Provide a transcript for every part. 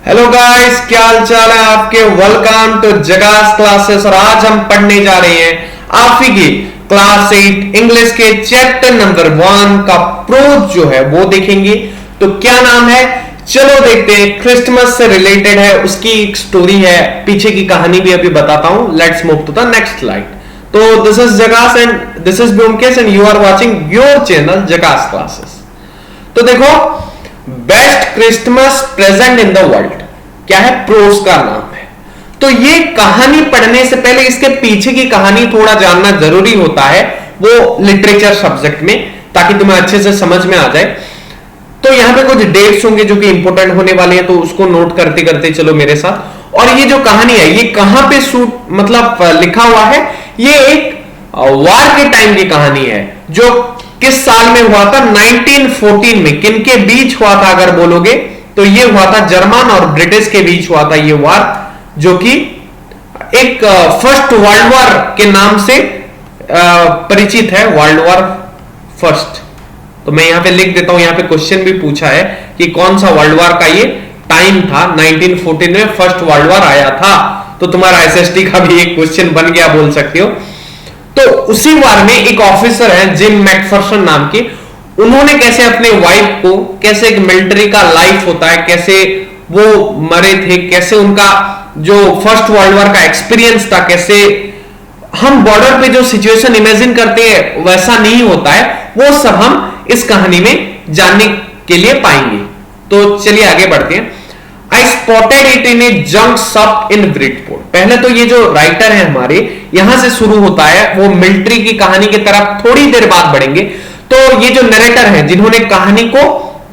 Hello guys, क्या हाल चाल है आपके। Welcome to Jagas classes. और आज हम पढ़ने जा रहे हैं आप ही की क्लास 8 इंग्लिश के चैप्टर नंबर 1 का प्रोज जो है वो देखेंगे। तो क्या नाम है, चलो देखते हैं। क्रिसमस से रिलेटेड है, उसकी एक स्टोरी है, पीछे की कहानी भी अभी बताता हूं। Let's move to the next slide. तो this is Jagas and this is Byomkesh and you are watching your channel Jagas classes. तो देखो, best Christmas present in the world क्या है, प्रोज का नाम है। तो ये कहानी पढ़ने से पहले इसके पीछे की कहानी थोड़ा जानना जरूरी होता है, वो लिटरेचर सब्जेक्ट में, ताकि तुम्हें अच्छे से समझ में आ जाए। तो यहां पे कुछ डेट्स होंगे जो कि इंपॉर्टेंट होने वाले हैं, तो उसको नोट करते करते चलो मेरे साथ। और ये जो कहानी है ये कहां पे शूट मतलब लिखा हुआ है, ये एक वार के टाइम की कहानी है, जो किस साल में हुआ था, 1914 में। किनके बीच हुआ था अगर बोलोगे तो ये हुआ था जर्मन और ब्रिटिश के बीच हुआ था ये वार, जो कि एक फर्स्ट वर्ल्ड वॉर के नाम से परिचित है, वर्ल्ड वॉर फर्स्ट। तो मैं यहां पे लिख देता हूं, यहां पे क्वेश्चन भी पूछा है कि कौन सा वर्ल्ड वॉर का ये टाइम था। 1914 में फर्स्ट वर्ल्ड वॉर आया था, तो तुम्हारा एसएसटी का भी एक क्वेश्चन बन गया, बोल सकते हो। तो उसी वार में एक ऑफिसर है जिम मैकफर्सन नाम के, उन्होंने कैसे अपने वाइफ को, कैसे एक मिलिट्री का लाइफ होता है, कैसे वो मरे थे, कैसे उनका जो फर्स्ट वर्ल्ड वॉर का एक्सपीरियंस था, कैसे हम बॉर्डर पे जो सिचुएशन इमेजिन करते हैं वैसा नहीं होता है, वो सब हम इस कहानी में जानने के लिए पाएंगे। तो चलिए आगे बढ़ते हैं। I spotted it in a junk shop in Bridgeport। पहले तो ये जो राइटर है हमारे, यहां से शुरू होता है, वो मिलिट्री की कहानी की तरफ थोड़ी देर बाद बढ़ेंगे। तो ये जो नरेटर है, जिन्होंने कहानी को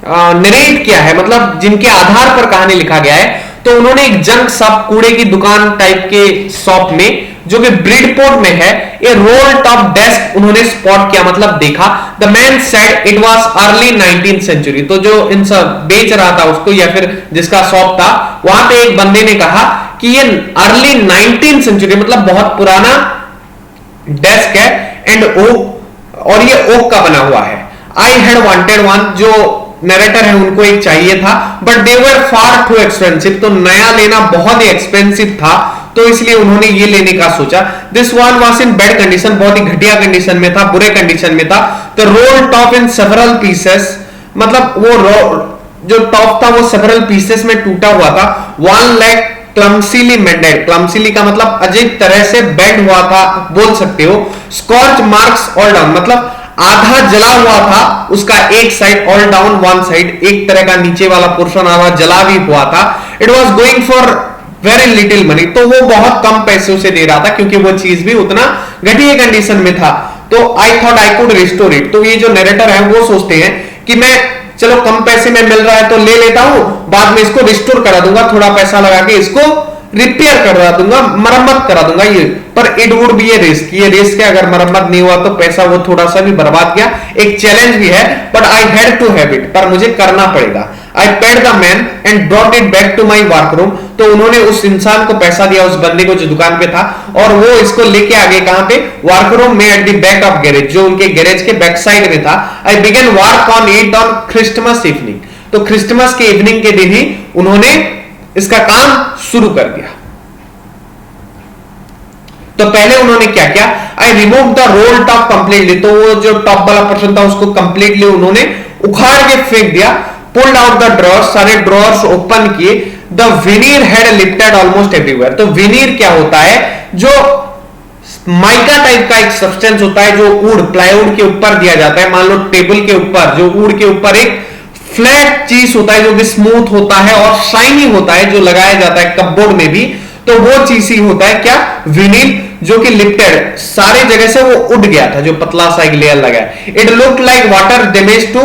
नरेट किया है, मतलब जिनके आधार पर कहानी लिखा गया है, तो उन्होंने एक जंक शॉप, कूड़े की दुकान टाइप के शॉप में, जो कि ब्रिडपोर्ट में है, ए रोल टॉप डेस्क उन्होंने स्पॉट किया, मतलब देखा। The man said it was early 19th century. तो जो इन सब बेच रहा था उसको, या फिर जिसका शॉप था, वहां पे एक बंदे ने कहा कि ये अर्ली 19th सेंचुरी मतलब बहुत पुराना डेस्क है, एंड ओक, और ये ओक का बना हुआ है। आई हैड वांटेड वन, जो नरेटर है उनको एक चाहिए था, but they were far too expensive. तो नया लेना बहुत ही एक्सपेंसिव था, तो इसलिए उन्होंने ये लेने का सोचा। This one was in bad condition, बहुत ही घटिया कंडीशन में था, बुरे कंडीशन में था। The role top in several pieces, मतलब वो जो टॉप था वो सेवरल पीसेस में टूटा हुआ था। वन लेग क्लमसीली मेंडेड, क्लमसीली का मतलब अजीब तरह से बेंड हुआ था, बोल सकते हो। स्कॉच मार्क्स ऑल डाउन, मतलब आधा जला हुआ था उसका एक side, all down one side, एक तरह का नीचे वाला पोर्शन आधा जला भी हुआ था। It was going for very little money, तो वो बहुत कम पैसों से दे रहा था, क्योंकि वो चीज भी उतना घटिया कंडीशन में था। तो I thought I could restore it. तो ये जो नरेटर है वो सोचते हैं कि मैं, चलो कम पैसे में मिल रहा है तो ले लेता हूं, बाद में इसको रिस्टोर करा दूंगा, थोड़ा पैसा लगा के इसको रिपेयर करा दूंगा, मरम्मत करा दूंगा ये। पर it would be A risk, ये रिस्क है, अगर मरम्मत नहीं हुआ तो पैसा वो थोड़ा सा भी बर्बाद गया, एक चैलेंज भी है। But I had to have it, पर मुझे करना पड़ेगा। I paid the man and brought it back to my workroom. तो उन्होंने उस इंसान को पैसा दिया, उस बंदे को जो दुकान पे था, और वो इसको लेके आ गए कहां पे, वर्करूम में, at the back of garage, जो उनके गैरेज के बैक साइड में था। I began work on it on Christmas evening. तो क्रिसमस के इवनिंग के दिन ही उन्होंने इसका काम शुरू कर दिया। तो पहले उन्होंने क्या किया, I remove the role top completely. तो वो जो टॉप वाला पोर्शन था उसको कंप्लीटली उन्होंने उखाड़ के फेंक दिया। पुल्ड आउट द ड्रॉर्स, सारे ड्रॉर्स ओपन किए। The veneer had lifted almost everywhere. तो विनीर क्या होता है, जो माइका टाइप का एक सब्सटेंस होता है, जो वुड, प्लाईवुड के ऊपर दिया जाता है। मान लो टेबल के ऊपर, जो वुड के ऊपर एक फ्लैट चीज होता है जो कि स्मूथ होता है और शाइनी होता है, जो लगाया जाता है कपबोर्ड में भी, तो वो चीज ही होता है क्या, विनील, जो कि लिफ्टेड सारे जगह से वो उड़ गया था, जो पतला सा एक लेयर लगा है। It look like water damage to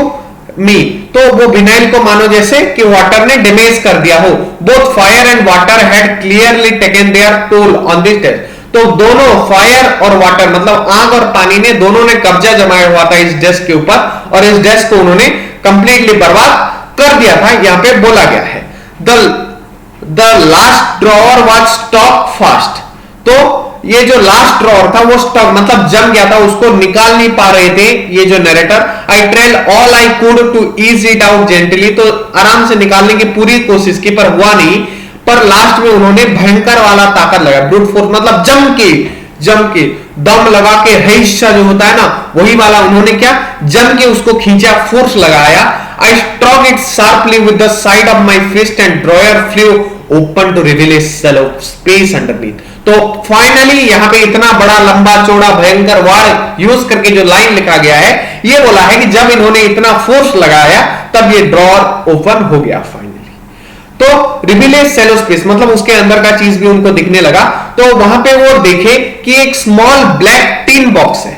me. तो वो विनाइल को मानो जैसे कि वाटर ने डैमेज कर दिया हो। Both fire and water had clearly taken their toll on this desk. तो दोनों, फायर और वाटर मतलब आग और पानी ने, दोनों ने कब्जा जमाया हुआ था इस डेस्क के ऊपर, और इस डेस्क को उन्होंने कंप्लीटली बर्बाद कर दिया था। यहां पे बोला गया है the last drawer was stop fast. तो ये जो लास्ट ड्रॉर था वो स्टक मतलब जम गया था, उसको निकाल नहीं पा रहे थे ये जो narrator. I tried all I could to ease it out gently, तो आराम से निकालने की पूरी कोशिश की पर हुआ नहीं। पर लास्ट में उन्होंने भयंकर वाला ताकत लगाया, ब्रूट फोर्स मतलब जम के दम लगा के हिस्सा जो होता है ना वही वाला उन्होंने क्या जम के उसको खींचा, फोर्स लगाया। I stroke it sharply with the side of my fist and drawer flew open to reveal a shallow space underneath. तो फाइनली यहां पे इतना बड़ा लंबा चौड़ा भयंकर वार यूज करके जो लाइन लिखा गया है ये बोला है कि जब इन्होंने इतना फोर्स लगाया तब ये ड्रॉर ओपन हो गया फाइनली। तो रिवील सेलो स्पेस मतलब उसके अंदर का चीज भी उनको दिखने लगा। तो वहां पे वो देखे कि एक स्मॉल ब्लैक टिन बॉक्स है,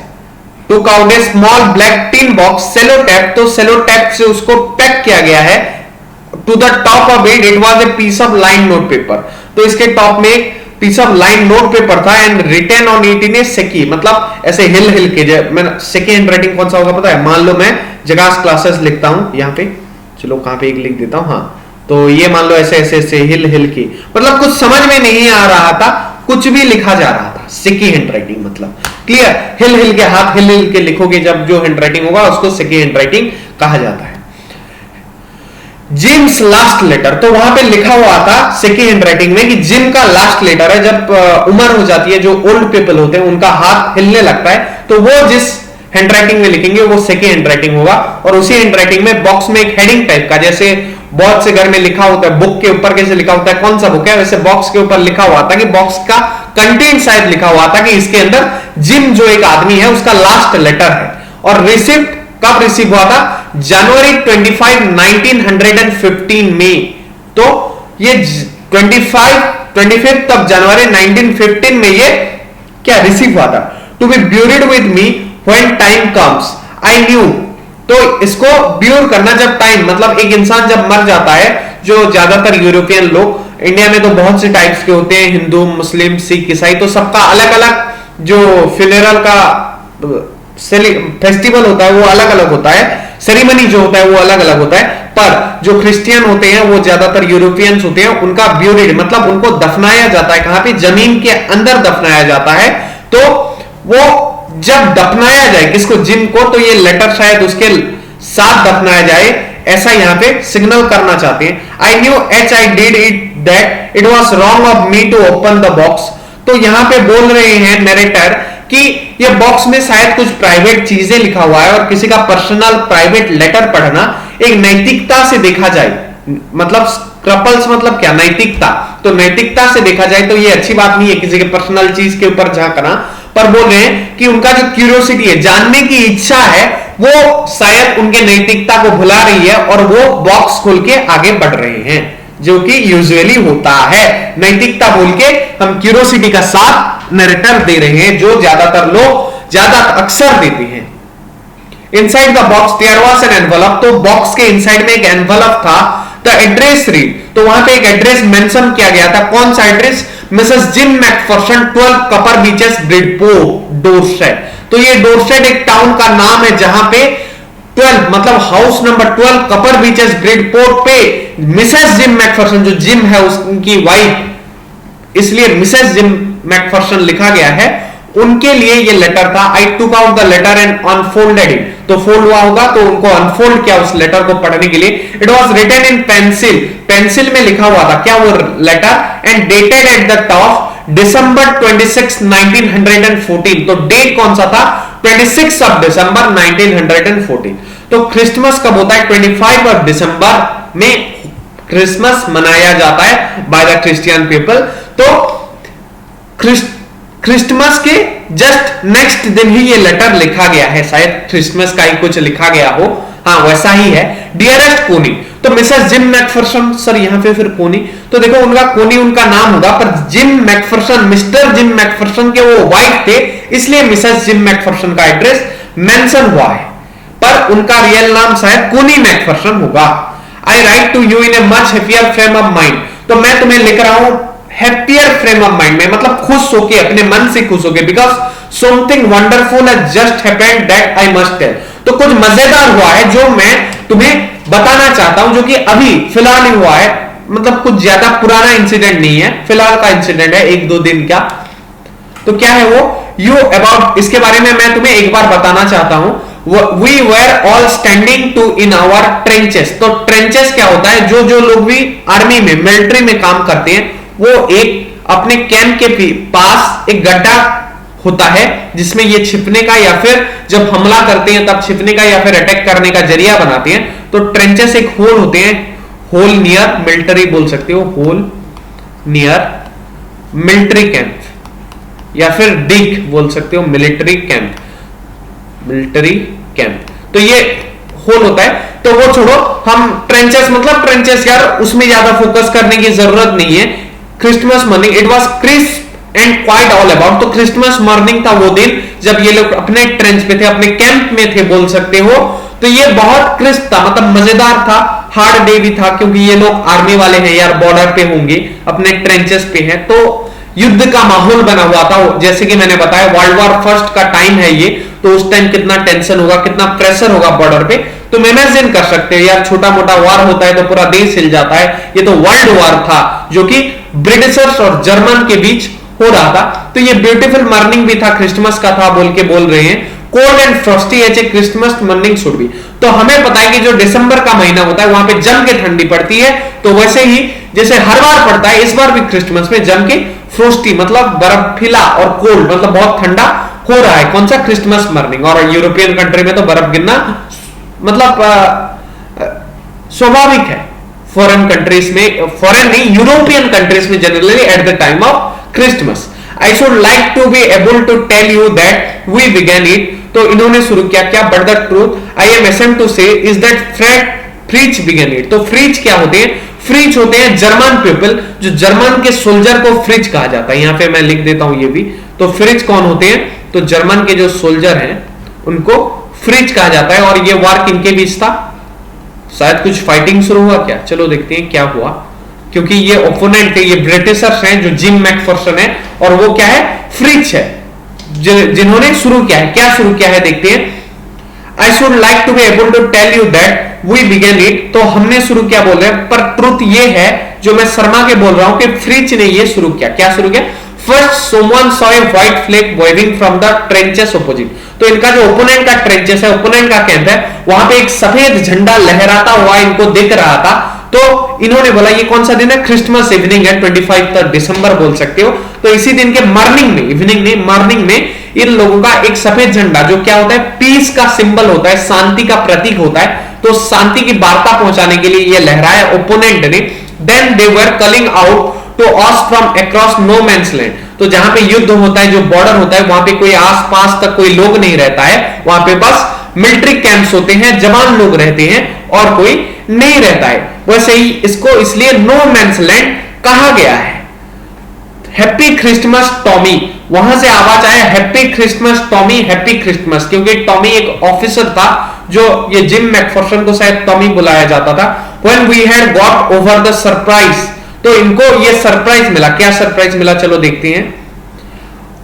to count a small black tin box sellotape, तो सेलो टैप से उसको पैक किया गया है। To the top of it was a piece of line note paper, तो इसके टॉप में एक piece of line note paper था and written on it in a shaky, मतलब ऐसे हिल के। मैं सेकी हैंड राइटिंग कौन सा होगा पता है? मान लो मैं जगास क्लासेस लिखता हूं यहाँ पे, चलो कहां पे एक लिख देता हूं, हाँ तो ये मान लो ऐसे ऐसे हिल के, मतलब कुछ समझ में नहीं आ रहा था, कुछ भी लिखा जा रहा था। सेकी हैंड राइटिंग मतलब क्लियर, हिल के हाथ हिल के लिखोगे जब जो हैंड राइटिंग होगा उसको सेकी हैंड राइटिंग कहा जाता है। जिम्स लास्ट लेटर, तो वहां पे लिखा हुआ था सेकी हैंड राइटिंग में कि जिम का लास्ट लेटर है, जब उम्र हो जाती है जो ओल्ड पीपल होते हैं उनका हाथ हिलने लगता है, तो वो जिस हैंड राइटिंग में लिखेंगे वो सेकी हैंड राइटिंग होगा। और उसी हैंड राइटिंग में बॉक्स में एक हेडिंग टाइप का, जैसे बहुत से घर में लिखा होता है बुक के ऊपर कैसे लिखा होता है कौन सा बुक है, वैसे बॉक्स के ऊपर लिखा हुआ था कि बॉक्स का कंटेंट शायद लिखा हुआ था कि इसके अंदर जिम जो एक आदमी है उसका लास्ट लेटर है। और रिसिप्ट कब रिसीव हुआ था? जनवरी 25 1915 में। तो ये 25 तब जनवरी 1915 में ये क्या रिसीव हुआ था। To be buried with me when time comes I knew, तो इसको ब्यूर करना जब टाइम मतलब एक इंसान जब मर जाता है, जो ज्यादातर यूरोपियन लोग, इंडिया में तो बहुत से टाइप्स के होते हैं, हिंदू मुस्लिम सिख ईसाई, तो सबका अलग अलग जो फ्यूनरल का फेस्टिवल होता है वो अलग अलग होता है, सेरेमनी जो होता है वो अलग अलग होता है। पर जो क्रिश्चियन होते हैं वो ज्यादातर यूरोपियंस होते हैं, उनका ब्यूरिड मतलब उनको दफनाया जाता है, कहां पे? जमीन के अंदर दफनाया जाता है। तो वो जब दफनाया जाए किसको? जिम को, तो ये लेटर शायद उसके साथ दफनाया जाए, ऐसा यहां पे सिग्नल करना चाहते हैं। I knew H I did it that it was wrong of me to open the box, तो यहां पे बोल रहे हैं नरेटर कि ये बॉक्स में शायद कुछ प्राइवेट चीजें लिखा हुआ है और किसी का पर्सनल प्राइवेट लेटर पढ़ना एक नैतिकता से देखा जाए, मतलब स्क्रपल्स मतलब क्या? नैतिकता, तो नैतिकता से देखा जाए तो ये अच्छी बात नहीं है किसी के पर्सनल चीज के ऊपर झांकना। पर बोल रहे हैं कि उनका जो क्यूरियोसिटी है, जानने की इच्छा है, वो शायद उनके नैतिकता को भुला रही है और वो बॉक्स खोल के आगे बढ़ रहे हैं, जो कि यूजुअली होता है। नैतिकता बोल के हम क्यूरियोसिटी का साथ नरेटर दे रहे हैं, जो ज्यादातर लोग ज्यादा अक्सर देते हैं। Inside the box there was an envelope, तो बॉक्स के इनसाइड में एक एनवेलप था। द एड्रेस रीड, तो वहां पे एक एड्रेस मेंशन किया गया था, कौन सा address? Mrs gym Macpherson 12 Kapoor beaches Bridport Dorset, तो ये डोरसेट एक टाउन का नाम है जहां पे 12 मतलब house number 12 Kapoor beaches Bridport पे मिसेस जिम मैकफर्सन, जो जिम है उनकी वाइफ, इसलिए मिसेस जिम मैकफर्सन लिखा गया है, उनके लिए ये लेटर था। I took out the letter and unfolded it, तो फोल्ड हुआ होगा तो उनको अनफोल्ड किया उस लेटर को पढ़ने के लिए। It was written in pencil, pencil में लिखा हुआ था क्या वो letter, and dated at the top December 26 1914, तो डेट कौन सा था? 26 ऑफ दिसंबर 1914। तो क्रिसमस कब होता है? 25 ऑफ दिसंबर में क्रिसमस मनाया जाता है बाय द क्रिश्चियन पीपल। तो क्रिसमस के जस्ट नेक्स्ट दिन ही ये लेटर लिखा गया है, शायद क्रिसमस का ही कुछ लिखा गया हो, हाँ वैसा ही है। डियरेस्ट कोनी, तो मिसेस जिम मैकफर्सन, सर यहां पे फिर कोनी, तो देखो उनका कोनी उनका नाम होगा, पर gym Macpherson, mister gym Macpherson के वो वाइफ थे, इसलिए मिसेस जिम मैकफर्सन का एड्रेस मेंशन हुआ है, पर उनका रियल नाम शायद कोनी मैकफर्सन होगा। I write to you in a much happier frame of mind, तो मैं तुम्हें लिख रहा हूं हैप्पियर फ्रेम ऑफ माइंड में, मतलब खुश होके, अपने मन से खुश होके, because something wonderful has just happened that I must tell, तो कुछ मजेदार हुआ है जो मैं तुम्हें बताना चाहता हूं, जो कि अभी फिलहाल ही हुआ है, मतलब कुछ ज्यादा पुराना इंसिडेंट नहीं है, फिलहाल का इंसिडेंट है, 1-2 दिन का। तो क्या है वो यू अबाउट, इसके बारे में मैं तुम्हें एक बार बताना चाहता हूं। We were all standing to in our trenches. तो ट्रेंचेस क्या होता है, जो जो लोग भी आर्मी में मिलिट्री में काम करते हैं वो एक अपने कैंप के पास एक गड्ढा होता है जिसमें ये छिपने का या फिर जब हमला करते हैं तब छिपने का या फिर अटैक करने का जरिया बनाते हैं। तो ट्रेंचेस एक होल होते हैं, होल नियर मिलिट्री बोल सकते हो, होल नियर मिलिट्री कैंप या फिर डिग बोल सकते हो, मिलिट्री कैंप, मिलिट्री कैंप। तो ये होल होता है। तो वो छोड़ो, हम ट्रेंचेस मतलब ट्रेंचेस यार उसमें ज्यादा फोकस करने की जरूरत नहीं है। Christmas morning it was crisp and quite all about. तो क्रिसमस मॉर्निंग था वो दिन जब ये लोग अपने ट्रेंच पे थे, अपने कैंप में थे बोल सकते हो। तो ये बहुत क्रिस्प था, मतलब मजेदार था, हार्ड डे भी था क्योंकि ये लोग आर्मी वाले हैं यार, बॉर्डर पे होंगे, अपने ट्रेंचेस पे हैं, तो युद्ध का माहौल बना हुआ था। जैसे कि मैंने बताया वर्ल्ड वॉर फर्स्ट का टाइम है ये, तो उस टाइम कितना टेंशन होगा, कितना प्रेशर होगा बॉर्डर पे, तो इमेजिन कर सकते हैं यार। छोटा मोटा वार होता है तो पूरा देश हिल जाता है, ये तो वर्ल्ड वॉर था जो कि ब्रिटिशर्स और जर्मन के बीच हो रहा था। तो ये ब्यूटीफुल मॉर्निंग भी था, क्रिसमस का था बोल के बोल रहे हैं। Cold and frosty as a Christmas morning should be. तो हमें पता है कि जो दिसंबर का महीना होता है वहां पे जम के ठंडी पड़ती है, तो वैसे ही जैसे हर बार पड़ता है इस बार भी क्रिसमस में जम के फ्रोस्टी मतलब बर्फीला और कोल्ड मतलब बहुत ठंडा हो रहा है। कौन सा क्रिसमस मॉर्निंग। और यूरोपियन कंट्री में तो बर्फ गिरना मतलब स्वाभाविक है। फॉरेन कंट्रीज में, फॉरेन नहीं यूरोपियन कंट्रीज में generally at the time of Christmas. I should like to be able to tell you that we began it. तो इन्होंने शुरू किया क्या, but the truth I am ashamed to say is that Fritz began it. तो Fritz क्या होते हैं, Fritz होते हैं जर्मन पीपल, जो जर्मन के सोल्जर को फ्रीच कहा जाता है। यहां पे मैं लिख देता हूं ये भी। तो फ्रीच कौन होते हैं, तो जर्मन के जो सोल्जर हैं उनको फ्रीच कहा जाता है। और ये वार किनके बीच था, शायद कुछ फाइटिंग शुरू हुआ क्या, चलो देखते हैं क्या हुआ। क्योंकि ये ओपोनेंट है, ये ब्रिटिशर्स हैं जो जिम मैकफर्सन है, और वो क्या है, फ्रीच है, जिन्होंने शुरू किया है। क्या शुरू किया है देखते हैं। I should like to be able to tell you that we began it. तो हमने शुरू किया बोल रहे हैं, पर ट्रुथ ये है जो मैं शर्मा के बोल रहा हूं कि फ्रीच ने ये शुरू किया। क्या शुरू किया, first someone saw a white flag waving from the trenches opposite। तो इनका जो ओपोनेंट का ट्रेंचेस है, ओपोनेंट का कैंप है, वहां पे एक सफेद झंडा लहराता हुआ इनको दिख रहा था। तो इन्होंने बोला ये कौन सा दिन है, क्रिसमस इवनिंग है, 25 दिसंबर बोल सकते हो। तो इसी दिन के मॉर्निंग में, इवनिंग नहीं मॉर्निंग में, इन लोगों का एक सफेद झंडा जो क्या होता है, पीस का सिंबल होता है, शांति का प्रतीक होता है, तो शांति की वार्ता पहुंचाने के लिए ये लहराया ओपोनेंट ने। Then they were calling out to us from across no man's land. तो जहां पे युद्ध होता है, जो बॉर्डर होता है, वहां पे कोई आसपास तक कोई लोग नहीं रहता है, वहां पे बस मिलिट्री कैंप्स होते हैं, जवान लोग रहते हैं और कोई नहीं रहता है। वैसे ही इसको इसलिए नो मैंस लैंड कहा गया है। हैप्पी क्रिसमस टॉमी, वहां से आवाज आया happy Christmas Tommy, happy Christmas, क्योंकि टॉमी एक ऑफिसर था जो ये जिम मैकफर्सन को शायद टॉमी बुलाया जाता था। When we had got over the surprise, तो इनको ये सरप्राइज मिला। क्या सरप्राइज मिला, चलो देखते हैं।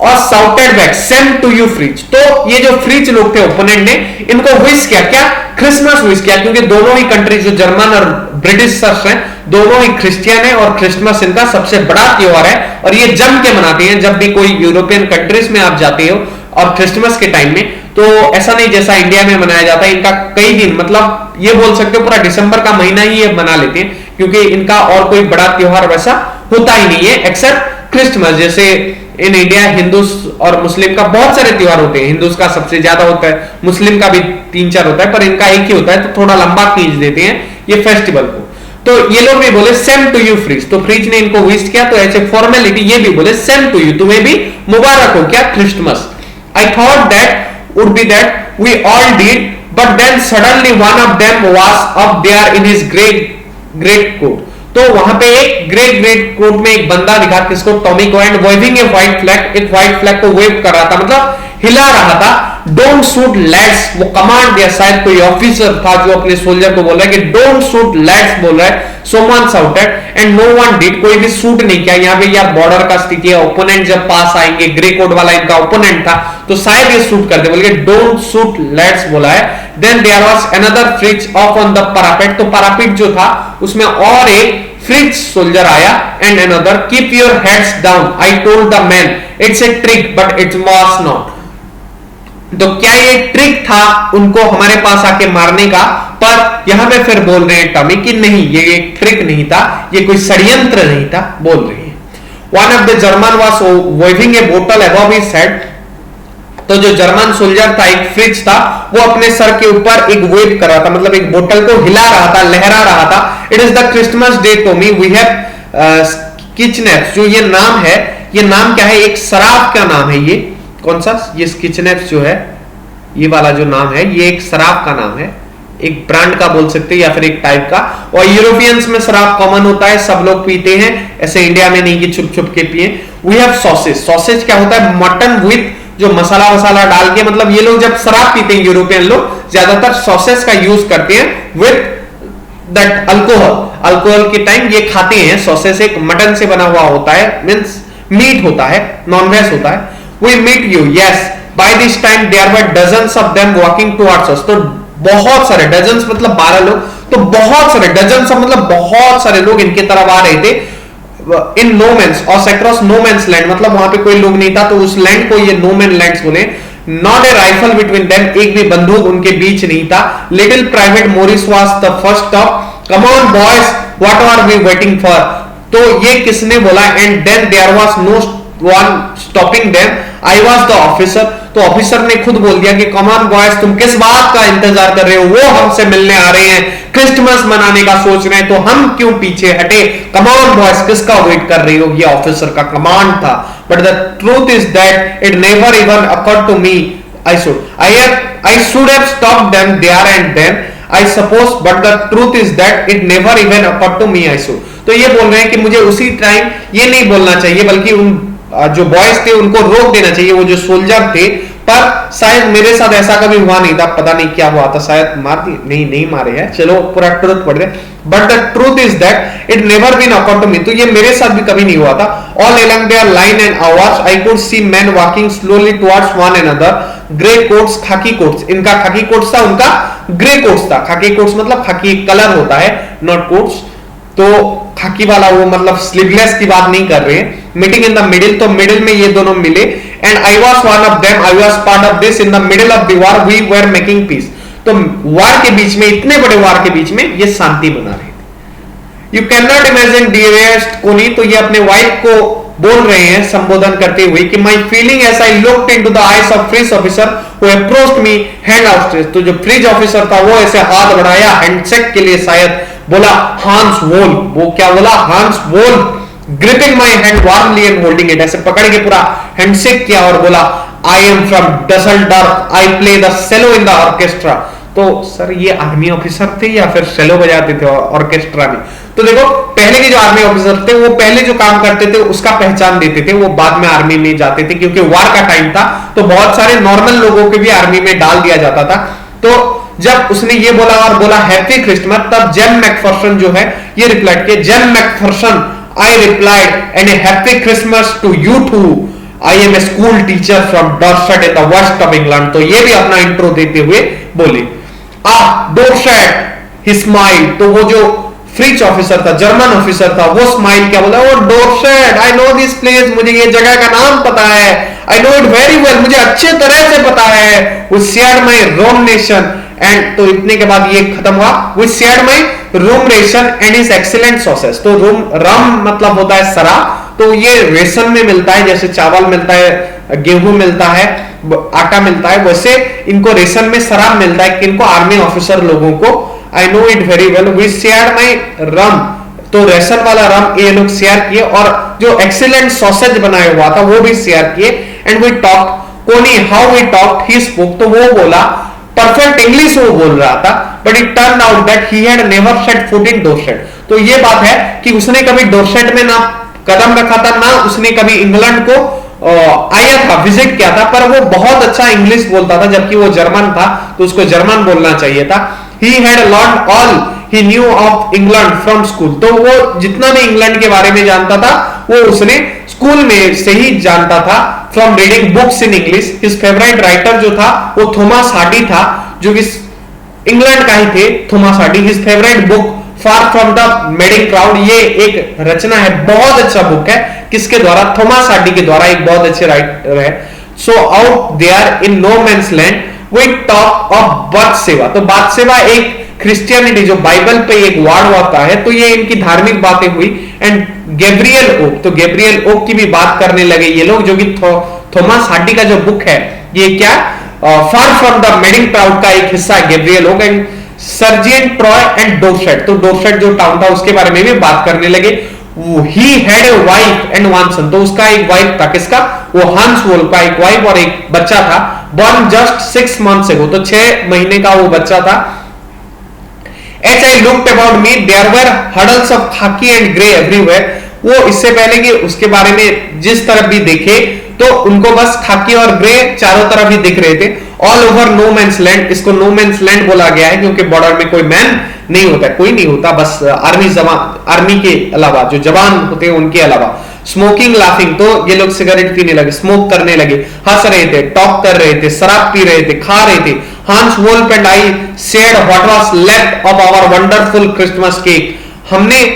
और shouted back same to you Fritz. तो ये जो फ्रीच लोग थे ओपोनेंट ने इनको विश किया, क्या, क्रिसमस विश किया, क्योंकि दोनों ही कंट्री जो जर्मन और ब्रिटिश हैं दोनों ही क्रिश्चियन है और क्रिसमस इनका सबसे बड़ा त्योहार है और ये जम के मनाते हैं। जब भी कोई यूरोपियन कंट्रीज में आप जाते हो और क्रिसमस के टाइम में, तो ऐसा नहीं जैसा इंडिया में मनाया जाता है, इनका कई दिन, मतलब ये बोल सकते हो पूरा दिसंबर का महीना ही ये मना लेते हैं, क्योंकि इनका और कोई बड़ा त्योहार वैसा होता ही नहीं है एक्सेप्ट क्रिसमस। जैसे इन इंडिया हिंदू और मुस्लिम का बहुत सारे त्योहार होते हैं, हिंदू का सबसे ज्यादा होता है, मुस्लिम का भी 3-4 होता है, पर इनका एक ही होता है, तो थोड़ा लंबा खींच देते हैं ये फेस्टिवल को। तो ये लोग भी बोले सेम टू यू फ्रीज, तो फ्रीज ने इनको विश किया, तो ऐसे फॉर्मेलिटी ये भी बोले सेम टू यू, तुम्हें भी मुबारक हो क्या Christmas. I thought that would be that we all did, but then suddenly one of them was up there in his great coat. तो वहां पे एक ग्रेट कोट में एक बंदा दिखा, किसको, टॉमी को, and waving a white flag, एक व्हाइट फ्लैग को वेव कर रहा था, मतलब हिला रहा था। डोंट शूट लैड्स, वो कमांड दिया, शायद कोई ऑफिसर था जो अपने सोल्जर को बोल रहा है कि डोंट शूट लैड्स बोल रहा है। Someone shouted and no one did, कोई भी शूट नहीं किया। यहाँ पे यार बॉर्डर का स्थिति है, ओपोनेंट जब पास आएंगे, ग्रे कोड वाला इनका ओपोनेंट था, तो शायद ये शूट कर दे, बोल के डोंट शूट लैड्स बोला है। Then there was another Fritz off on the parapet, तो पैरापेट जो था उसमें और एक फ्रिज सोल्जर आया and another keep your heads down I told the man it's a trick but it was not. तो क्या ये ट्रिक था उनको हमारे पास आके मारने का, पर यहां पे फिर बोल रहे हैं टॉमी कि नहीं ये एक ट्रिक नहीं था, ये कोई षड्यंत्र नहीं था, बोल रहे हैं। One of the German was waving a बोतल अबव हिज हेड। तो जो जर्मन सोल्जर था, एक फ्रिज था, वो अपने सर के ऊपर एक वेव कर रहा था, मतलब एक बोतल को हिला रहा था, लहरा रहा था। It is the Christmas day Tommy we have किचनेप्स। जो ये नाम है, ये नाम क्या है, एक शराब का नाम है। ये कौन सा, ये किचनेप्स जो है, ये वाला जो नाम है, ये एक शराब का नाम है, एक ब्रांड का बोल सकते हैं या फिर एक टाइप का। और यूरोपियंस में शराब कॉमन होता है, सब लोग पीते हैं, ऐसे इंडिया में नहीं कि छुप छुप के पिए। We have sausage. सॉसेज क्या होता है, मटन विथ जो मसाला वसाला डाल के, मतलब ये लोग जब शराब पीते हैं, यूरोपियन लोग ज्यादातर सॉसेज का यूज करते हैं विथ दैट अल्कोहल। अल्कोहल के टाइम ये खाते हैं। सॉसेज एक मटन से बना हुआ होता है, मींस मीट होता है, नॉनवेज होता है। We meet you, yes by this time there were dozens of them walking towards us. तो बहुत सारे, डजन्स मतलब 12 लोग, तो बहुत सारे, डजन्स मतलब बहुत सारे लोग इनके तरफ आ रहे थे। इन नो मैंस और अक्रॉस नो मैंस लैंड, मतलब वहां पे कोई लोग नहीं था, तो उस लैंड को ये नो मैन लैंड्स बोले। Not a rifle between them, एक भी बंदूक उनके बीच नहीं था। Little private Morris was the first stop. Come on boys what are we waiting for. तो ये किसने बोला, and then there was no one stopping them, I was the officer. तो ऑफिसर ने खुद बोल दिया कि कम ऑन बॉयज, तुम किस बात का इंतजार कर रहे हो, वो हमसे मिलने आ रहे हैं, क्रिसमस मनाने का सोच रहे हैं, तो हम क्यों पीछे हटे। कम ऑन बॉयज, किसका वेट कर रही हो, ये ऑफिसर का कमांड था। But the truth is that it never even occurred to me I should have stopped them there and then I suppose, but the truth is that it never even occurred to me I should। तो ये बोल रहे हैं कि मुझे उसी time ये नहीं बोलना चाहिए, बल्कि उन जो बॉयज थे उनको रोक देना चाहिए, वो जो सोल्जर थे। पर शायद मेरे साथ ऐसा कभी हुआ नहीं था, पता नहीं क्या हुआ था, शायद मार दिए, नहीं मारे हैं, चलो पूरा ट्रुथ पढ़ रहे। But the truth is that it never been occurred to me. तो ये मेरे साथ भी कभी नहीं हुआ था। All along their line and ours I could see men walking slowly towards one another. Grey coats, khaki coats, इनका खाकी कोट्स था, उनका ग्रे कोट्स था। खाकी कोट्स मतलब खाकी कलर होता है, नॉट कोट्स। तो खाकी वाला वो मतलब स्लीवलेस की बात नहीं कर रहे हैं। मीटिंग इन द मिडिल, तो मिडिल में ये दोनों मिले। And I was one of them, I was part of this. In the middle of the war we were making peace. तो वार के बीच में, इतने बड़े वार के बीच में ये शांति बना रहे थे। You can not imagine dearest कोनी। तो ये अपने वाइफ को बोल रहे हैं संबोधन करते हुए कि my feeling as I looked into the eyes of Fritz officer who approached me hand outstretched. तो जो फ्रिज ऑफिसर था वो ऐसे हाथ बढ़ाया हैंडशेक के लिए, शायद बोला हांस वोल। वो क्या बोला, Hans Woll. Gripping my hand warmly and holding it, ऐसे पकड़ के पूरा हैंडशेक किया और बोला I am from Dusseldorf, I play the cello in the orchestra. तो सर ये आर्मी ऑफिसर थे या फिर सेलो बजाते थे ऑर्केस्ट्रा में। तो देखो पहले के जो आर्मी ऑफिसर थे वो पहले जो काम करते थे उसका पहचान देते थे, वो बाद में आर्मी में जाते थे, क्योंकि वार का टाइम था तो बहुत सारे नॉर्मल लोगों को भी आर्मी में डाल दिया जाता था। तो जब उसने ये बोला और बोला हैप्पी क्रिसमस, तब जेम मैकफर्सन जो है ये रिप्लाई किया, Jim Macpherson I replied and a happy Christmas to you too, I am a school teacher from Dorset in the west of England. तो ये भी अपना इंट्रो देते हुए बोले डॉर्सेट, ही स्माइल। तो वो जो फ्रिज ऑफिसर था, जर्मन ऑफिसर था, वो स्माइल क्या बोला, वो Dorset, I know this place, मुझे ये जगह का नाम पता है, I know it very well, मुझे अच्छे तरह से पता है। We shared my rum ration and, तो इतने के बाद ये खत्म हुआ, we shared my rum ration and his excellent sausages. तो रम मतलब होता है शराब, तो ये रेशन में मिलता है, जैसे चावल मिलता है, गेहूं मिलता है, आटा मिलता है, वैसे इनको रेशन में शराब मिलता है, किनको, आर्मी ऑफिसर लोगों को। I know it very well, we share my rum, तो रेशन वाला रम ये लोग शेयर किए, और जो एक्सीलेंट सॉसेज बनाया हुआ था वो भी शेयर किए। एंड वी टॉक, कोनी how we talk, he spoke, तो वो बोला परफेक्ट इंग्लिश वो बोल रहा था, but it turned out that he had never set foot in Dorset. तो ये बात है कि उसने कभी डोरसेट में ना कदम रखा था, ना उसने कभी इंग्लैंड को आया था, विजिट किया था, पर वो बहुत अच्छा इंग्लिश बोलता था, जबकि वो जर्मन था तो उसको जर्मन बोलना चाहिए था। He had learned all he knew of England from school। तो वो जितना भी इंग्लैंड के बारे में जानता था वो उसने स्कूल में से ही जानता था, from reading books in English. His favourite writer जो था वो थॉमस हार्डी था, जो कि इंग्लैंड का ही थे, Thomas Hardy. His favourite book far from the madding crowd, ये एक रचना है, बहुत अच्छा बुक है, किसके द्वारा? थॉमस हार्डी के द्वारा, एक बहुत अच्छे राइटर है। So out there in no man's land we talk of Bathsheba. तो बातसेवा एक क्रिश्चियनिटी जो बाइबल पे एक वार्ड होता है, तो ये इनकी धार्मिक बातें हुई। एंड गैब्रियल ओक, तो गैब्रियल ओक की भी बात करने लगे ये लोग, जो कि थॉमस हार्डी का जो बुक है ये क्या, far from the madding crowd का एक हिस्सा है Gabriel Oak. And sergeant Troy and Dorset, तो डोरसेट जो टाउन था उसके बारे में भी बात करने लगे। He had a wife and one son, तो उसका एक वाइफ था, किसका? वो हंस वोल का एक वाइफ और एक बच्चा था। बॉर्न जस्ट 6 months ago, तो 6 महीने का वो बच्चा था। As I looked about me, there were huddles of khaki and grey everywhere. वो इससे पहले कि उसके बारे में जिस तरफ भी देखे तो उनको बस खाकी और ग्रे चारों तरफ ही दिख रहे थे। All over no man's land, इसको नो मैंस लैंड बोला गया है क्योंकि बॉर्डर में कोई मैन नहीं होता, कोई नहीं होता, बस आर्मी के अलावा, जो जवान होते हैं उनके अलावा। स्मोकिंग लाफिंग, तो ये लोग सिगरेट पीने लगे, स्मोक करने लगे, हंस रहे थे, टॉक कर रहे थे, शराब पी रहे थे, खा रहे थे। Hans Wolf and I shared what was left of our wonderful Christmas cake, हमने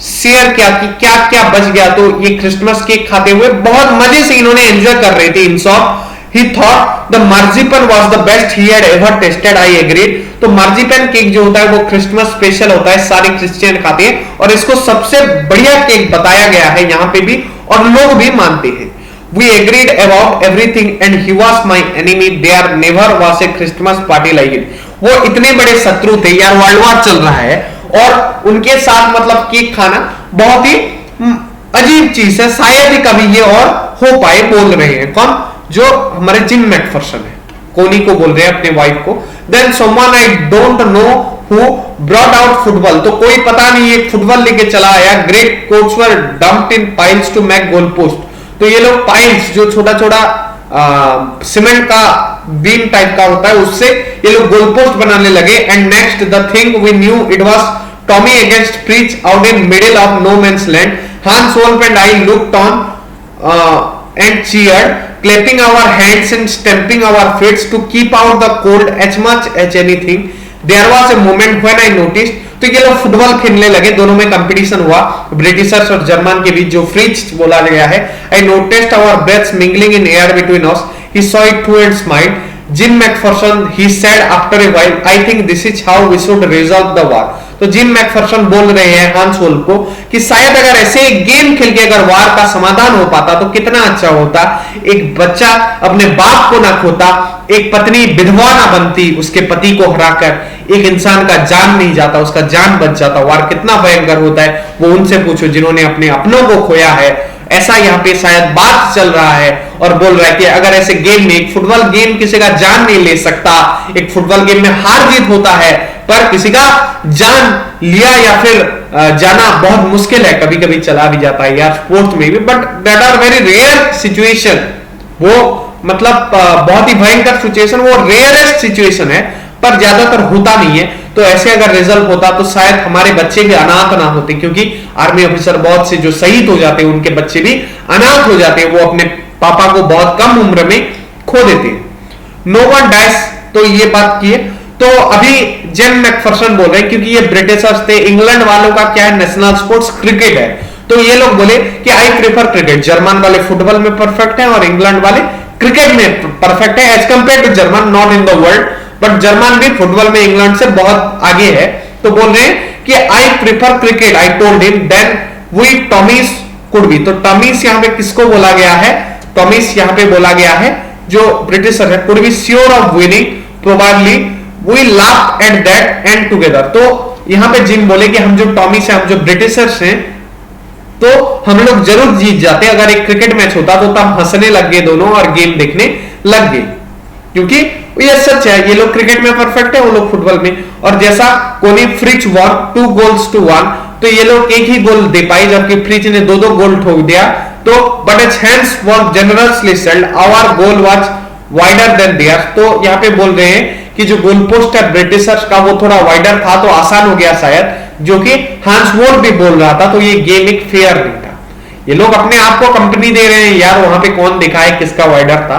शेयर किया कि क्या क्या बच गया, तो ये क्रिसमस केक खाते हुए बहुत मजे से इन्होंने एंजॉय कर रहे थे। In short he thought the marzipan was the best he had ever tasted. I agreed. तो मार्जिपन केक जो होता है वो क्रिसमस स्पेशल होता है, सारे क्रिश्चियन खाते हैं और इसको सबसे बढ़िया केक बताया गया है यहाँ पे भी, और लोग भी मानते हैं। We agreed about everything and he was my enemy. There never was a Christmas party like it. वो इतने बड़े शत्रु थे यार, वर्ल्ड वॉर चल रहा है और उनके साथ मतलब केक खाना बहुत ही अजीब चीज है, शायद ही कभी ये और हो पाए। बोल रहे हैं कौन? जो हमारे जिम मैकफर्सन है, कोनी को बोल रहे हैं अपने वाइफ को। Then someone I don't know who brought out football, तो कोई पता नहीं एक फुटबॉल लेके चला आया। Great coats were dumped in piles to make goal post, तो ये लोग पाइल्स जो छोटा छोटा सीमेंट का बीम टाइप का होता है उससे ये लोग गोल पोस्ट बनाने लगे। And next the thing we knew it was Tommy against Fritz out in middle of no man's land. Hans Wolf and I looked on and cheered, clapping our hands and stamping our feet to keep out the cold as much as anything. There was a moment when I noticed, तो ये लोग football खेलने लगे, दोनों में competition हुआ Britishers और German के बीच, जो फ्रिज बोला गया है। I noticed our breaths mingling in air between us. He saw it too and smiled. Jim McPherson, he said after a while, I think this is how we should resolve the war. तो gym Macpherson बोल रहे हैं हांस Wolff को कि शायद अगर ऐसे game खेल के अगर वार का समाधान हो पाता तो कितना अच्छा होता। एक बच्चा अपने बाप को ना खोता, एक पत्नी विधवा ना बनती उसके पति को हराकर, एक इंसान का जान नहीं जाता, उसका जान बच जाता। वार कितना भयंकर होता है वो उनसे पूछो जिन्होंने अपने अपनों को खोया है। ऐसा यहाँ पे शायद बात चल रहा है और बोल रहा है कि अगर ऐसे गेम में, एक फुटबॉल गेम किसी का जान नहीं ले सकता, एक फुटबॉल गेम में हार जीत होता है पर किसी का जान लिया या फिर जाना बहुत मुश्किल है, कभी कभी चला भी जाता है यार स्पोर्ट्स में भी, but that are very rare situation. वो मतलब बहुत ही भयंकर सिचुएशन, वो रेयरेस्ट सिचुएशन है पर ज्यादातर होता नहीं है। तो ऐसे अगर रिजल्ट होता तो शायद हमारे बच्चे भी अनाथ ना होते, क्योंकि आर्मी ऑफिसर बहुत से जो शहीद हो जाते हैं उनके बच्चे भी अनाथ हो जाते हैं, वो अपने पापा को बहुत कम उम्र में खो देते हैं। नो वन डाइज, तो ये बात की है। तो अभी जिम मैकफर्सन बोल रहे हैं क्योंकि ये ब्रिटिशर्स थे, इंग्लैंड वालों का क्या है नेशनल स्पोर्ट्स क्रिकेट है, तो ये लोग बोले कि आई प्रेफर क्रिकेट। जर्मन वाले फुटबॉल में परफेक्ट है और इंग्लैंड वाले क्रिकेट में परफेक्ट है as compare to German, not in the world, but German भी फुटबॉल में इंग्लैंड से बहुत आगे है। तो बोल रहे हैं कि I prefer cricket, I told him, then we Tommies could be. तो टॉमीज यहाँ पे किसको बोला गया है? टॉमीज यहाँ पे बोला गया है जो ब्रिटिशर है, could be sure of winning probably we laugh at that and together. तो यहां पे जिम बोले कि हम जो टॉमी से, हम जो ब्रिटिशर्स हैं, तो हम लोग जरूर जीत जाते। अगर एक क्रिकेट मैच होता तो तब हंसने लग गए दोनों और गेम देखने लग गए, क्योंकि ये सच है, ये लोग क्रिकेट में परफेक्ट है, वो लोग फुटबॉल में। और जैसा कोनी फ्रिच वॉन 2 goals to 1, तो ये लोग एक ही गोल दे पाए जबकि फ्रिच ने 2-2 गोल ठोक दिया। तो but as Hans was generously said, our goal was wider than their. तो यहाँ पे बोल रहे हैं कि जो गोल पोस्ट है ब्रिटिशर्स का वो थोड़ा वाइडर था तो आसान हो गया शायद, जो कि हांस वोल्फ भी बोल रहा था। तो ये गेम एक फेयर नहीं था। ये लोग अपने आप को कंपनी दे रहे हैं यार, वहां पे कौन देखा है किसका वाइडर था।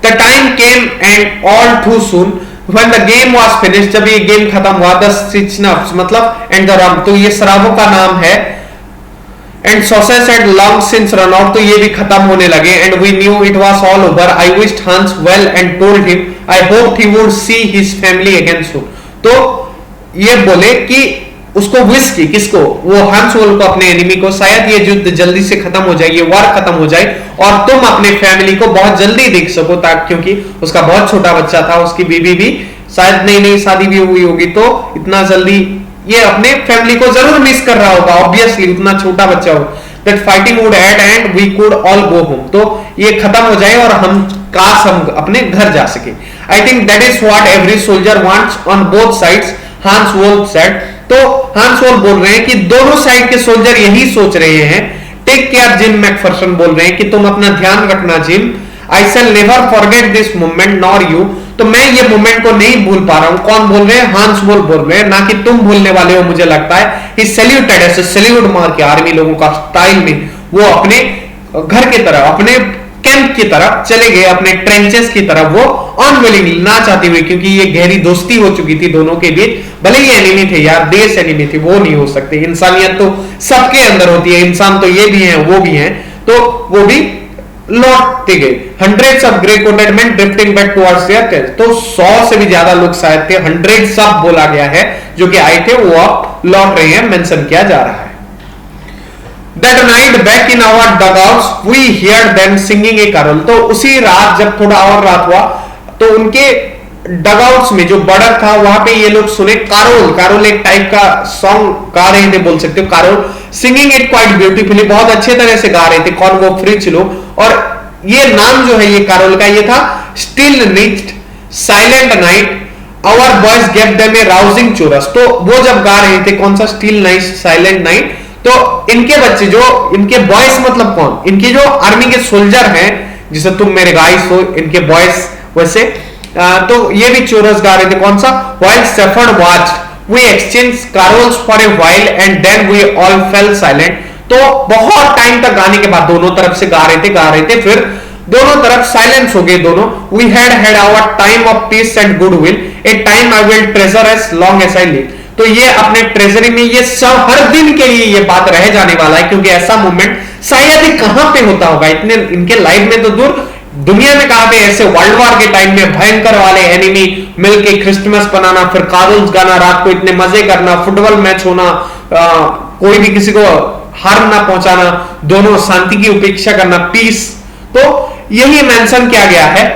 The time came and all too soon When the game was finished, जब ये गेम खत्म हुआ, the Sitchnups मतलब and the rum, तो ये शराबों का नाम है, and sauces had long since run out, तो ये भी खत्म होने लगे, and we knew it was all over. I wished Hans well and told him I hoped he would see his family again soon. तो ये बोले कि उसको विश की, किसको, वो हंस वोल को, अपने एनिमी को, शायद ये युद्ध जल्दी से खत्म हो जाए, ये वार खत्म हो जाए और तुम अपने फैमिली को बहुत जल्दी देख सको, ताकि क्योंकि उसका बहुत छोटा बच्चा था, उसकी बीवी भी शायद नई नई शादी भी हुई होगी, तो इतना जल्दी ये अपने फैमिली को जरूर मिस कर रहा होगा, ऑब्वियसली उतना छोटा बच्चा हो. That fighting would end and we could all go home, तो ये खत्म हो जाए और हम काश हम अपने घर जा सके. I think that is what every soldier wants on both sides, Hans Wolf said. तो हांस वोल्फ बोल रहे हैं कि दोनों साइड के सोल्जर यही सोच रहे हैं. टेक केयर जिम मैकफर्सन बोल रहे हैं कि तुम अपना ध्यान रखना gym. I shell never forget this moment nor you, तो मैं ये मोमेंट को नहीं भूल पा रहा हूं. कौन बोल रहे हैं? हांस वोल्फ बोल रहे हैं, ना कि तुम भूलने वाले हो मुझे लगता है. ही सैल्यूटेड, ऐसे सैल्यूट मार के आर्मी लोगों का स्टाइल में वो अपने घर की तरफ, अपने कैंप की तरफ चले गए, अपने ट्रेंचेस की तरफ, वो अनविलिंगली, ना चाहते हुए, क्योंकि ये गहरी दोस्ती हो चुकी थी दोनों के बीच. भले ये एनिमी थे यार, देश एनिमी थे, वो नहीं हो सकते. इंसानियत तो सबके अंदर होती है, इंसान तो ये भी हैं वो भी हैं, तो वो भी लौटते गए. Hundreds of grey coated main drifting back towards their tent, तो 100 से भी ज्यादा लोग शायद थे, 100 सब बोला गया है जो कि आए थे, वो अब लौट रहे हैं, मेंशन किया जा रहा है. That night back in our dugouts we heard them singing a carol, तो उसी रात जब थोड़ा और रात हुआ तो उनके डगआउट्स में जो बॉर्डर था वहां पे ये लोग सुने कारोल. कारोल एक टाइप का सॉन्ग गा रहे थे, बोल सकते हो Carol. Singing it quite beautifully, बहुत अच्छे तरह से गा रहे थे कॉन्गो फ्रिच लोग. और ये नाम जो है ये कारोल का, ये था स्टिल निच्ड silent night our boys gave them a rousing chorus. तो वो जब गा रहे थे कौन सा, स्टिल नाइट साइलेंट नाइट, तो इनके बच्चे जो, इनके बॉयज मतलब कौन, इनके जो आर्मी के सोल्जर हैं, जिसे तुम मेरे गाइस हो, इनके बॉयज वैसे, तो ये भी चोरस गा रहे थे. कौन सा? While shepherd watched we exchange carols for a while and then we all fell silent. तो बहुत टाइम तक गाने के बाद दोनों तरफ से गा रहे थे, फिर दोनों तरफ साइलेंस हो गए दोनों. We had our time of peace and goodwill, a time I will treasure as long as I live. तो ये अपने ट्रेजरी में ये सब हर दिन के लिए ये बात रह जाने वाला है, क्योंकि ऐसा मूवमेंट शायद ही कहां पे होता होगा, इतने इनके लाइफ में तो दूर, दुनिया में कहां पे ऐसे वर्ल्ड वॉर के टाइम में भयंकर वाले एनिमी मिलके क्रिसमस बनाना, फिर कारोल्स गाना, रात को इतने मजे करना, फुटबॉल मैच होना, कोई भी किसी को हार्म ना पहुंचाना, दोनों शांति की उपेक्षा करना, पीस. तो यही मेंशन किया गया है.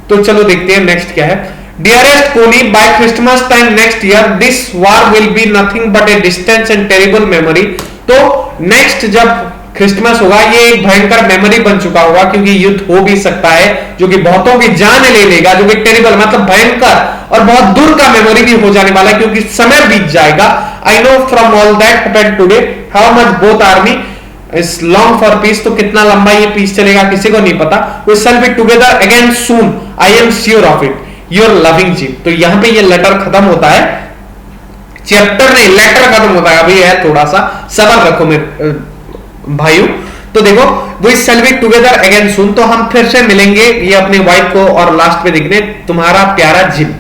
तो चलो देखते हैं नेक्स्ट क्या है. Dearest Connie, by Christmas time next year, this war will be nothing but a distant and terrible memory. तो नेक्स्ट जब क्रिसमस होगा ये एक भयंकर मेमोरी बन चुका होगा, क्योंकि युद्ध हो भी सकता है जो कि बहुतों की जान ले लेगा, जो कि टेरिबल मतलब भयंकर और बहुत दूर का मेमोरी भी हो जाने वाला है, क्योंकि समय बीत जाएगा. I know from all that happened today how much both army is long for piece. तो कितना लंबा ये पीस चलेगा किसी को नहीं पता. We shall be together again soon, I am sure of it, your loving Jim. तो यहां पे ये लेटर खत्म होता है, चैप्टर नहीं लेटर खत्म होता है. अभी है थोड़ा सा सबर रखो मेरे भाइयों. तो देखो, we shall be together again soon, तो हम फिर से मिलेंगे ये अपने वाइफ को, और लास्ट में देखने तुम्हारा प्यारा जिम.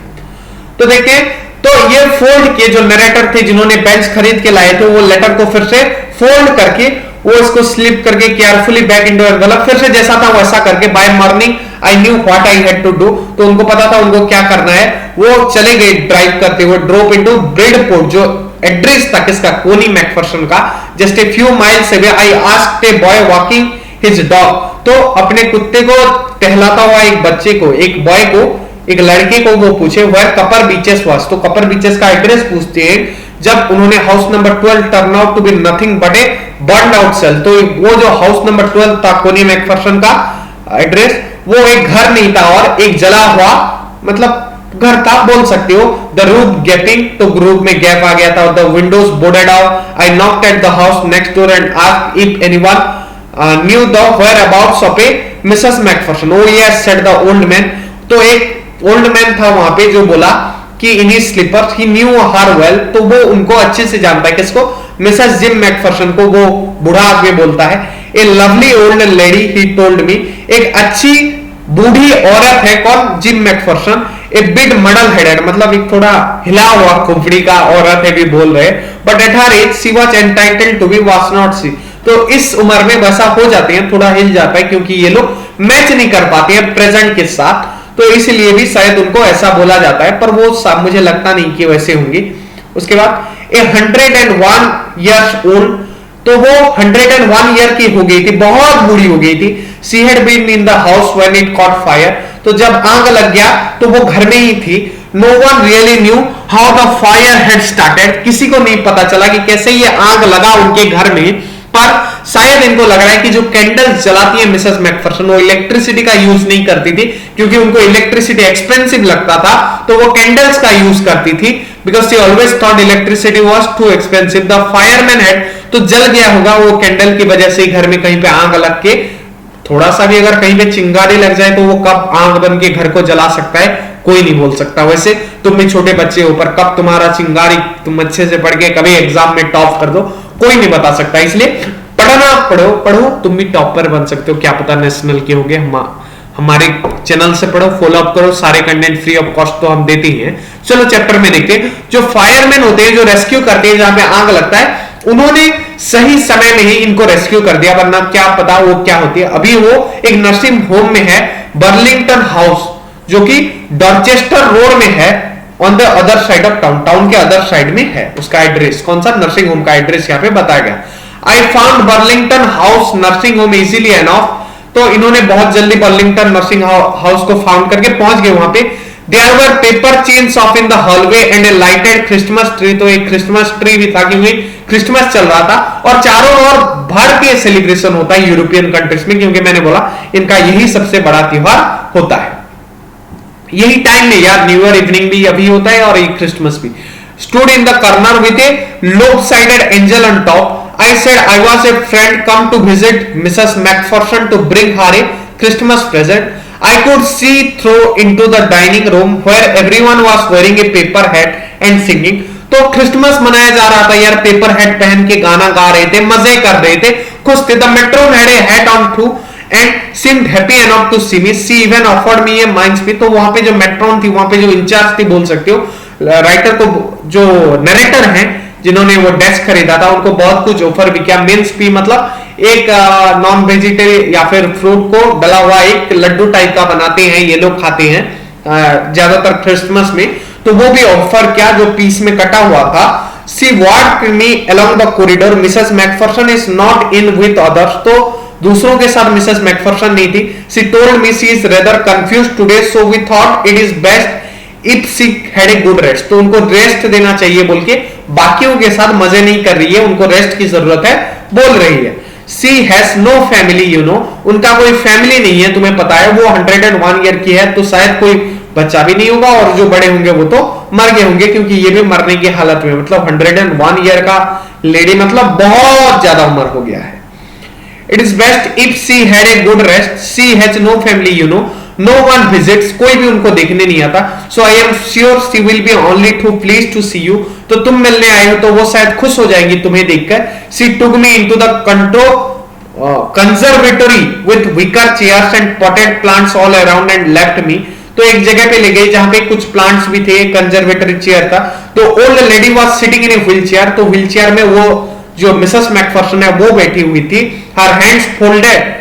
तो देखते हैं, तो ये फोल्ड के जो नरेटर थे जिन्होंने बेंच खरीद के लाए थे, वो लेटर को फिर से फोल्ड करके वो इसको स्लिप करके केयरफुली बैक इनटू एनवेलप, फिर से जैसा था वैसा करके, by morning I knew what I had to do. तो उनको पता था उनको क्या करना है. वो चले गए ड्राइव करते हुए ड्रॉप इनटू ब्रिडपोर्ट, जो एड्रेस था किसका, कोनी मैकफर्सन का. Just a few miles away I asked a boy walking his dog. तो अपने कुत्ते को टहलाता हुआ एक बच्चे को, एक बॉय को, एक लड़के को वो पूछे वेयर कपर बीचेस वाज. तो कपर बीचेस का एड्रेस पूछते हैं जब उन्होंने house number 12 turn out to be nothing but a burnt out shell. तो वो जो हाउस नंबर 12 था कोनी मैकफर्सन का एड्रेस, वो एक घर नहीं था और एक जला हुआ मतलब घर था बोल सकते हो. द रूफ गैपिंग, तो रूफ में गैप आ गया था. The windows boarded out. I knocked at the house next door and asked if anyone knew the whereabouts of a Mrs McPherson. Oh yes said the old man. तो एक old man था वहां पे जो बोला कि in his slippers he knew her well. तो वो उनको अच्छे से जानता है, किसको, मिसेस जिम मैकफर्सन को. वो बूढ़ा आदमी बोलता है a lovely old lady he told me. एक अच्छी बूढ़ी औरत है, कौन, Jim McPherson. A bit muddle headed, मतलब एक थोड़ा हिला हुआ खोपड़ी का औरत है भी बोल रहे, but at her age she was entitled to be was not see. तो इस उम्र में वैसा हो जाते हैं, थोड़ा हिल जाता है, क्योंकि ये लोग मैच नहीं कर पाते हैं प्रेजेंट के साथ, तो इसलिए भी शायद उनको ऐसा बोला जाता है, पर वो मुझे लगता नहीं कि वैसे होंगी। उसके बाद ए 101 ईयर्स ओल्ड, तो वो 101 ईयर की हो गई थी, बहुत बूढ़ी हो गई थी। She had been in the house when it caught fire, तो जब आग लग गया तो वो घर में ही थी। No one really knew how the fire had started, किसी को नहीं पता चला कि कैसे ये आग लगा उनके घर में, पर शायद इनको लग रहा है कि जो कैंडल्स जलाती है मिसेस मैकफरसन, वो इलेक्ट्रिसिटी का यूज नहीं करती थी, क्योंकि उनको इलेक्ट्रिसिटी एक्सपेंसिव लगता था, तो वो कैंडल्स का यूज करती थी, because she always thought electricity was too expensive. The fireman had, तो जल गया होगा वो कैंडल की वजह से, घर में कहीं पे आग लग के, थोड़ा सा भी अगर कहीं पे चिंगारी लग जाए तो वो कब आग बन के घर को जला सकता है, कोई नहीं बोल सकता। वैसे तुम भी छोटे बच्चे हो, पर कब तुम्हारा चिंगारी तुम अच्छे से पढ़ के कभी एग्जाम में टॉप कर दो, कोई नहीं बता सकता। इसलिए पढ़ना, पढ़ो, तुम भी टॉपर बन सकते हो, क्या पता नेशनल के होंगे। हमारे चैनल से पढ़ो, फॉलो अप करो, सारे कंटेंट फ्री ऑफ कॉस्ट तो हम देते ही हैं। चलो चैप्टर में देखते हैं। जो फायरमैन होते हैं, जो रेस्क्यू करते हैं जहां पे आग लगता है, उन्होंने सही समय में ही इनको रेस्क्यू कर दिया, वरना क्या पता वो क्या होती है। अभी वो एक नर्सिंग होम में है, बर्लिंगटन हाउस, जो कि डॉर्चेस्टर रोड में है, on the other side of town, town के अदर साइड में है उसका एड्रेस। कौन सा? नर्सिंग होम का एड्रेस यहाँ पे बताया गया। I found Burlington house nursing home easily enough, तो इन्होंने बहुत जल्दी बर्लिंगटन नर्सिंग हाउस को फाउंड करके पहुंच गए वहां पे। There were paper chains of in the hallway and a lighted Christmas tree, तो एक क्रिसमस ट्री भी था, क्योंकि क्रिसमस चल रहा था, और चारों ओर भर के सेलिब्रेशन होता है यूरोपियन कंट्रीज में, क्योंकि मैंने बोला इनका यही सबसे बड़ा त्योहार होता है। यही टाइम में यार, न्यू ईयर इवनिंग भी अभी होता है और ये क्रिसमस भी। Stood in the corner with A lopsided angel on top. I said I was a friend come to visit Mrs. Macpherson to bring her a Christmas present. I could see through into the dining room where everyone was wearing a paper hat and singing. तो Christmas मनाया जा रहा था यार, paper hat पहन के गाना गा रहे थे, मजे कर रहे थे, खुश थे। The matron had a hat on too and seemed happy enough to see me. She even offered me a minds fee. तो वहां पे जो मेट्रोन थी, वहां पे जो इंचार्ज थी बोल सकते हो, राइटर को, जो नरेटर हैं जिन्होंने वो डेस्क खरीदा था, उनको बहुत कुछ ऑफर भी किया। मीन्स भी मतलब एक नॉन वेजिटेरियन या फिर फ्रूट को डला हुआ एक लड्डू टाइप का बनाते हैं, ये लोग खाते हैं ज्यादातर क्रिसमस में, तो वो भी ऑफर किया जो पीस में कटा हुआ था। She walked me along the corridor, Mrs McPherson is not in with others, तो दूसरों के साथ मिसेस मैकफरसन नहीं थी। She told me she is rather confused today, so we thought it is best if she had a good rest, तो उनको rest देना चाहिए बोल के, बाकियों के साथ मजे नहीं कर रही है, उनको रेस्ट की जरूरत है बोल रही है। She has no family, you know, उनका कोई फैमिली नहीं है, तुम्हें पता है। वो 101 ईयर की है, तो शायद कोई बच्चा भी नहीं होगा, और जो बड़े होंगे वो तो मर गए होंगे, क्योंकि ये भी मरने की हालत में, मतलब 101 ईयर का लेडी मतलब बहुत ज्यादा उम्र हो गया है। It is best if she had a good rest, she has no family, you know, no one visits, कोई भी उनको देखने नहीं आता। So I am sure she will be only too please to see you, तो तुम मिलने आए हो तो वो शायद खुश हो जाएंगी तुम्हें देखकर। She took me into the conservatory with wicker chairs and potted plants all around and left me, तो एक जगह पे ले गई जहां पे कुछ प्लांट्स भी थे, कंजर्वेटरी चेयर था। तो old lady was sitting in a wheel chair, तो व्हील चेयर में वो जो मिसेस मैकफरसन है वो बैठी हुई थी। हर हैंड्स फोल्डेड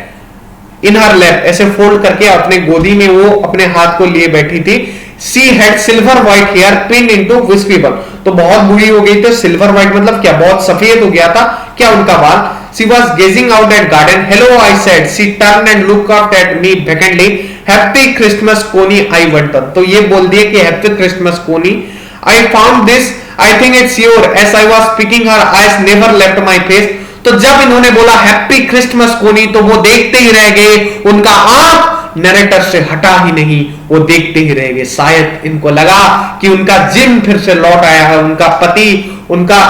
इन हर लैप, ऐसे फोल्ड करके अपने गोदी में वो अपने हाथ को लिए बैठी थी। She had silver white hair pin into विस्पीबल, तो बहुत बुरी हो गई थी। सिल्वर व्हाइट मतलब क्या, बहुत सफेद हो गया था क्या उनका बाल। She was gazing out at garden, hello I said, she turn and look up at me vacantly, happy Christmas Connie I वंटन, तो ये बोल दिए कि happy Christmas Connie. I found this, I think it's your, as I was speaking her eyes never left my face, तो जब इन्होंने बोला happy Christmas कोनी, तो वो देखते ही रह गए, उनका आंख नरेटर से हटा ही नहीं, वो देखते ही रह गए। शायद इनको लगा कि उनका जिम फिर से लौट आया है, उनका पति, उनका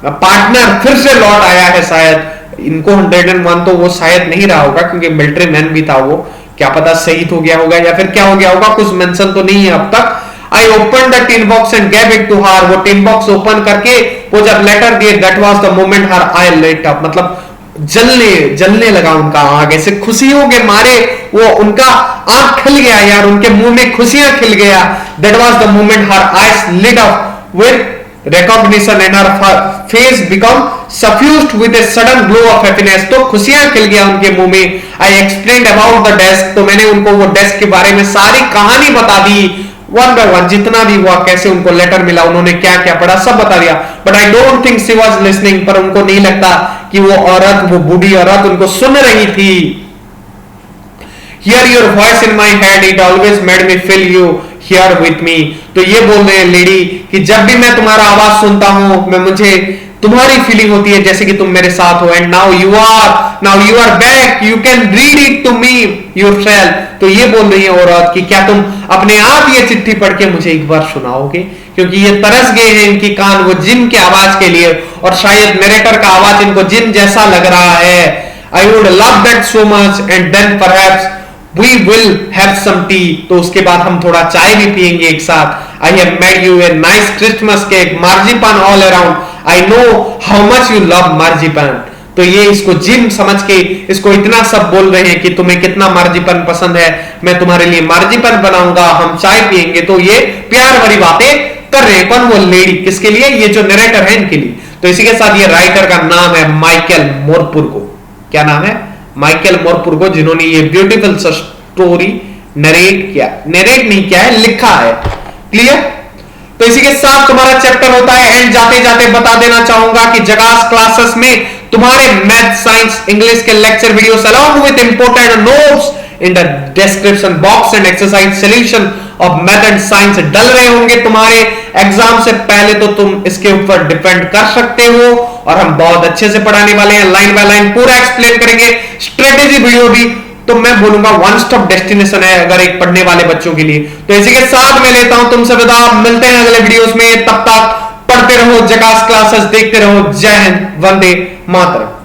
पार्टनर फिर से लौट आया है। शायद इनको 101 तो वो शायद नहीं रहा होगा, क्योंकि मिलिट्री मैन भी था वो, क्या पता शहीद हो गया होगा या फिर क्या हो गया होगा, कुछ मेंशन तो नहीं है अब तक। I opened the tin box and gave it to her. वो tin box ओपन करके वो जब लेटर दिए, that was the moment her eye lit up, मतलब जलने लगा उनका आग, ऐसे खुशियों के मारे वो उनका आंख खिल गया यार, उनके मुंह में खुशियां खिल गया। That was the moment her eyes lit up with recognition and her face become suffused with a sudden glow of happiness. तो खुशियां खिल गया उनके मुंह में। I explained about the desk, तो मैंने उनको वो डेस्क के बारे में सारी कहानी बता दी, वन बाय वन जितना भी हुआ, कैसे उनको लेटर मिला, उन्होंने क्या क्या पढ़ा, सब बता दिया। But I don't think she was listening, पर उनको नहीं लगता कि वो औरत, वो बूढ़ी औरत उनको सुन रही थी। Here your voice in my head, it always made me feel you here with me. तो ये बोल रहे हैं लेडी कि जब भी मैं तुम्हारा आवाज सुनता हूं, मैं मुझे तुम्हारी फीलिंग होती है जैसे कि तुम मेरे साथ हो। And now you are back, you can read it to me yourself. तो ये बोल रही है औरत कि क्या तुम अपने आप ये चिट्ठी पढ़ के मुझे एक बार सुनाओगे, क्योंकि ये तरस गए हैं इनकी कान वो जिन के आवाज के लिए, और शायद नरेटर का आवाज इनको जिन जैसा लग रहा है। I would love that so much and then perhaps we will have some tea. तो उसके बाद हम थोड़ा चाय भी पियेंगे एक साथ। I have made you a nice Christmas cake, marzipan all around, I know how much you love marzipan. तो ये इसको जिन समझ के इसको इतना सब बोल रहे हैं कि तुम्हें कितना मार्जिपान पसंद है, मैं तुम्हारे लिए मार्जिपान बनाऊंगा, हम चाय पियेंगे। तो ये प्यार भरी बातें कर रहे हैं। कौन? वो लेडी। किसके लिए? ये जो नरेटर है इनके लिए। तो इसी के साथ ये राइटर का नाम है माइकल मोरपुर्गो। क्या नाम है? माइकल मोरपुर्गो, जिन्होंने ये ब्यूटीफुल स्टोरी नरेट नहीं किया है, लिखा है। क्लियर? तो इसी के साथ तुम्हारा चैप्टर होता है एंड। जाते जाते बता देना चाहूंगा कि जगास क्लासेस में तुम्हारे मैथ, साइंस, इंग्लिश के lecture videos along with important notes in the description box and exercise solution of math and science डल रहे होंगे तुम्हारे एग्जाम से पहले। तो तुम इसके ऊपर डिपेंड कर सकते हो, और हम बहुत अच्छे से पढ़ाने वाले हैं, लाइन बाय लाइन पूरा एक्सप्लेन करेंगे। स्ट्रेटेजी वीडियो भी तो मैं बोलूंगा वन स्टॉप डेस्टिनेशन है अगर एक पढ़ने वाले बच्चों के लिए। तो इसी के साथ मैं लेता हूं तुमसे विदा, मिलते हैं अगले वीडियोस में। तब तक पढ़ते रहो, जगास क्लासेस देखते रहो। जय हिंद, वंदे मातरम।